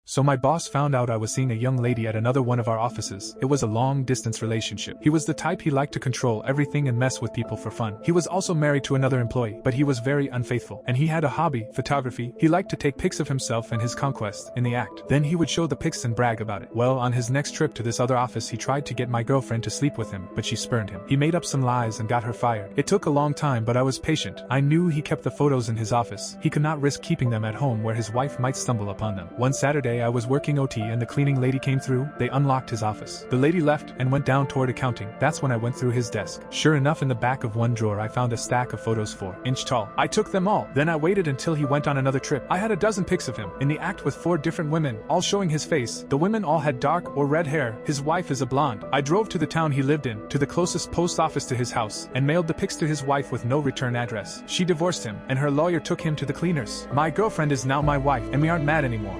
So my boss found out I was seeing a young lady at another one of our offices. It was a long-distance relationship. He was the type he liked to control everything and mess with people for fun. He was also married to another employee, but he was very unfaithful. And he had a hobby, photography. He liked to take pics of himself and his conquest in the act. Then he would show the pics and brag about it. Well, on his next trip to this other office he tried to get my girlfriend to sleep with him, but she spurned him. He made up some lies and got her fired. It took a long time, but I was patient. I knew he kept the photos in his office. He could not risk keeping them at home where his wife might stumble upon them. One Saturday I was working OT and the cleaning lady came through. They unlocked his office. The lady left and went down toward accounting. That's when I went through his desk. Sure enough, in the back of one drawer I found a stack of photos 4-inch tall. I took them all. Then I waited until he went on another trip. I had a dozen pics of him in the act with 4 different women, all showing his face. The women all had dark or red hair. His wife is a blonde. I drove to the town he lived in, to the closest post office to his house, and mailed the pics to his wife with no return address. She divorced him, and her lawyer took him to the cleaners. My girlfriend is now my wife, and we aren't mad anymore.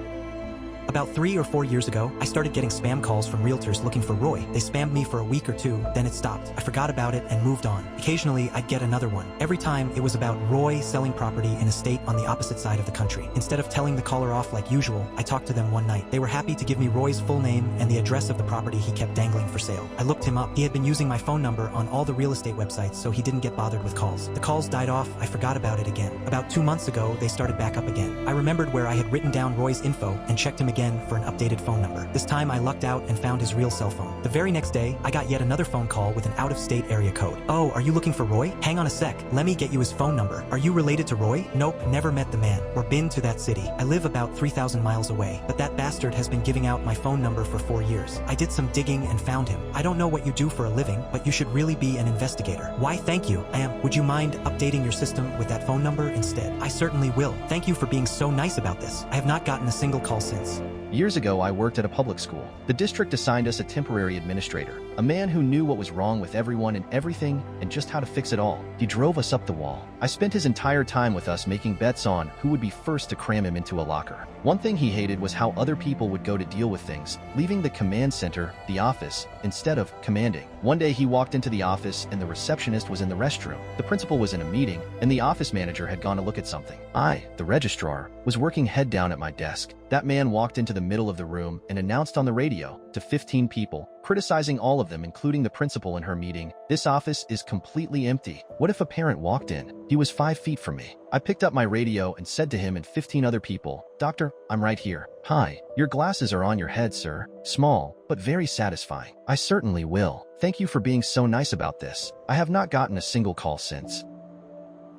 About 3 or 4 years ago, I started getting spam calls from realtors looking for Roy. They spammed me for a week or 2, then it stopped. I forgot about it and moved on. Occasionally, I'd get another one. Every time, it was about Roy selling property in a state on the opposite side of the country. Instead of telling the caller off like usual, I talked to them one night. They were happy to give me Roy's full name and the address of the property he kept dangling for sale. I looked him up. He had been using my phone number on all the real estate websites, so he didn't get bothered with calls. The calls died off. I forgot about it again. About 2 months ago, they started back up again. I remembered where I had written down Roy's info and checked him again for an updated phone number. This time I lucked out and found his real cell phone. The very next day, I got yet another phone call with an out-of-state area code. "Oh, are you looking for Roy? Hang on a sec. Let me get you his phone number. Are you related to Roy?" "Nope, never met the man or been to that city. I live about 3,000 miles away, but that bastard has been giving out my phone number for 4 years. I did some digging and found him. I don't know what you do for a living, but you should really be an investigator." "Why, thank you. I am. Would you mind updating your system with that phone number instead?" "I certainly will. Thank you for being so nice about this. I have not gotten a single call since." Years ago, I worked at a public school. The district assigned us a temporary administrator, a man who knew what was wrong with everyone and everything and just how to fix it all. He drove us up the wall. I spent his entire time with us making bets on who would be first to cram him into a locker. One thing he hated was how other people would go to deal with things, leaving the command center, the office, instead of commanding. One day he walked into the office and the receptionist was in the restroom. The principal was in a meeting and the office manager had gone to look at something. I, the registrar, was working head down at my desk. That man walked into the middle of the room and announced on the radio to 15 people, criticizing all of them including the principal in her meeting, "This office is completely empty. What if a parent walked in?" He was 5 feet from me. I picked up my radio and said to him and 15 other people, "Doctor, I'm right here." "Hi, your glasses are on your head, sir. Small, but very satisfying." "I certainly will. Thank you for being so nice about this. I have not gotten a single call since."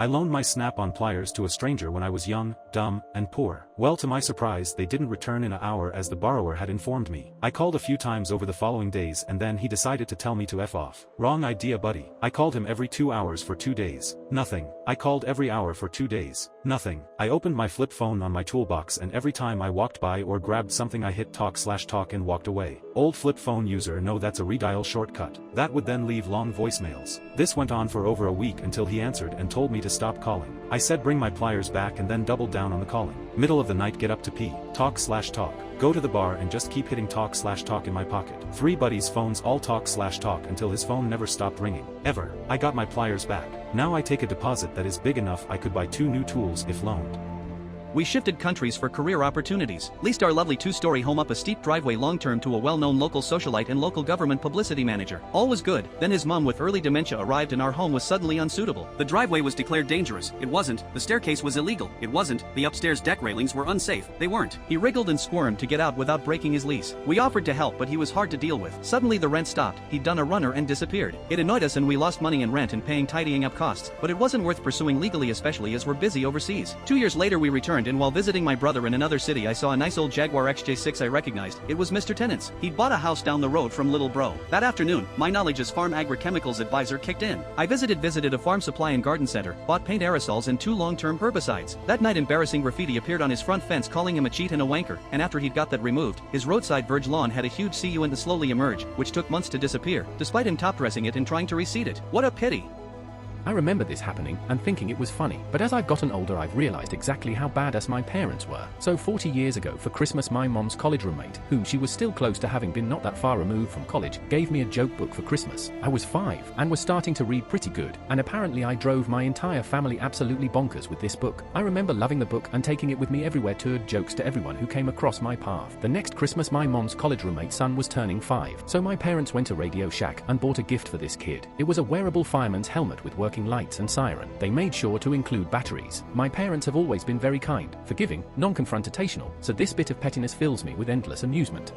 I loaned my Snap-on pliers to a stranger when I was young, dumb, and poor. Well, to my surprise, they didn't return in an hour as the borrower had informed me. I called a few times over the following days and then he decided to tell me to F off. Wrong idea, buddy. I called him every 2 hours for 2 days. Nothing. I called every hour for 2 days. Nothing. I opened my flip phone on my toolbox and every time I walked by or grabbed something I hit talk/talk and walked away. Old flip phone user know that's a redial shortcut. That would then leave long voicemails. This went on for over a week until he answered and told me to stop calling. I said bring my pliers back and then doubled down on the calling. Middle of the night, get up to pee. Talk/talk. Go to the bar and just keep hitting talk/talk in my pocket. 3 buddies' phones all talk/talk until his phone never stopped ringing. Ever. I got my pliers back. Now I take a deposit that is big enough I could buy 2 new tools if loaned. We shifted countries for career opportunities, leased our lovely 2-story home up a steep driveway long-term to a well-known local socialite and local government publicity manager. All was good, then his mom with early dementia arrived and our home was suddenly unsuitable. The driveway was declared dangerous. It wasn't. The staircase was illegal. It wasn't. The upstairs deck railings were unsafe. They weren't. He wriggled and squirmed to get out without breaking his lease. We offered to help, but he was hard to deal with. Suddenly the rent stopped. He'd done a runner and disappeared. It annoyed us and we lost money in rent and paying tidying up costs, but it wasn't worth pursuing legally, especially as we're busy overseas. 2 years later we returned and while visiting my brother in another city I saw a nice old Jaguar XJ6 I recognized. It was Mr. Tennant's. He'd bought a house down the road from Little Bro. That afternoon, my knowledge as farm agrochemicals advisor kicked in. I visited a farm supply and garden center, bought paint aerosols and 2 long-term herbicides. That night embarrassing graffiti appeared on his front fence calling him a cheat and a wanker, and after he'd got that removed, his roadside verge lawn had a huge "see you" and slowly emerge, which took months to disappear, despite him top dressing it and trying to reseed it. What a pity. I remember this happening and thinking it was funny, but as I've gotten older I've realized exactly how badass my parents were. So 40 years ago for Christmas, my mom's college roommate, whom she was still close to having been not that far removed from college, gave me a joke book for Christmas. I was 5 and was starting to read pretty good, and apparently I drove my entire family absolutely bonkers with this book. I remember loving the book and taking it with me everywhere, toured jokes to everyone who came across my path. The next Christmas my mom's college roommate's son was turning 5, so my parents went to Radio Shack and bought a gift for this kid. It was a wearable fireman's helmet with working lights and siren. They made sure to include batteries. My parents have always been very kind, forgiving, non-confrontational, so this bit of pettiness fills me with endless amusement.